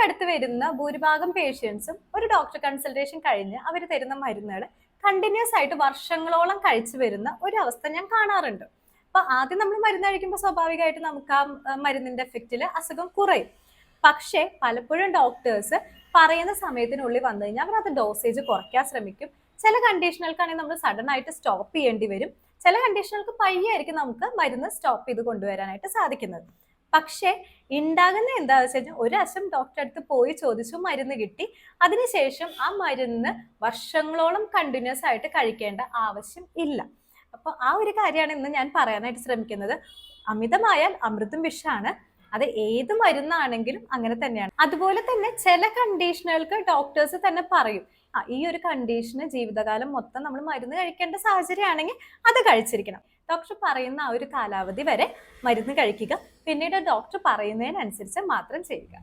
അടുത്ത് വരുന്ന ഭൂരിഭാഗം പേഷ്യൻസും ഒരു ഡോക്ടർ കൺസൾട്ടേഷൻ കഴിഞ്ഞ് അവർ തരുന്ന മരുന്നുകൾ കണ്ടിന്യൂസ് ആയിട്ട് വർഷങ്ങളോളം കഴിച്ചു വരുന്ന ഒരു അവസ്ഥ ഞാൻ കാണാറുണ്ട്. അപ്പൊ ആദ്യം നമ്മൾ മരുന്ന് കഴിക്കുമ്പോൾ സ്വാഭാവികമായിട്ട് നമുക്ക് ആ മരുന്നിന്റെ എഫക്റ്റിൽ അസുഖം കുറയും. പക്ഷേ പലപ്പോഴും ഡോക്ടേഴ്സ് പറയുന്ന സമയത്തിനുള്ളിൽ വന്നു കഴിഞ്ഞാൽ അവർ അത് ഡോസേജ് കുറയ്ക്കാൻ ശ്രമിക്കും. ചില കണ്ടീഷനുകൾക്കാണെങ്കിൽ നമ്മൾ സഡൻ ആയിട്ട് സ്റ്റോപ്പ് ചെയ്യേണ്ടി വരും. ചില കണ്ടീഷനുകൾക്ക് പയ്യായിരിക്കും നമുക്ക് മരുന്ന് സ്റ്റോപ്പ് ചെയ്ത് കൊണ്ടുവരാനായിട്ട് സാധിക്കുന്നത്. പക്ഷേ ഉണ്ടാകുന്ന എന്താണെന്ന് വെച്ച് കഴിഞ്ഞാൽ ഒരാശം ഡോക്ടറെ അടുത്ത് പോയി ചോദിച്ചു, മരുന്ന് കിട്ടി, അതിനുശേഷം ആ മരുന്ന് വർഷങ്ങളോളം കണ്ടിന്യൂസ് ആയിട്ട് കഴിക്കേണ്ട ആവശ്യം ഇല്ല. അപ്പൊ ആ ഒരു കാര്യമാണ് ഇന്ന് ഞാൻ പറയാനായിട്ട് ശ്രമിക്കുന്നത്. അമിതമായാൽ അമൃതും വിഷാണ്. അത് ഏത് മരുന്നാണെങ്കിലും അങ്ങനെ തന്നെയാണ്. അതുപോലെ തന്നെ ചില കണ്ടീഷനുകൾക്ക് ഡോക്ടേഴ്സ് തന്നെ പറയും, ഈ ഒരു കണ്ടീഷന് ജീവിതകാലം മൊത്തം നമ്മൾ മരുന്ന് കഴിക്കേണ്ട സാഹചര്യമാണെങ്കിൽ അത് കഴിച്ചിരിക്കണം. ഡോക്ടർ പറയുന്ന ആ ഒരു കാലാവധി വരെ മരുന്ന് കഴിക്കുക, പിന്നീട് ഡോക്ടർ പറയുന്നതിനനുസരിച്ച് മാത്രം ചെയ്യുക.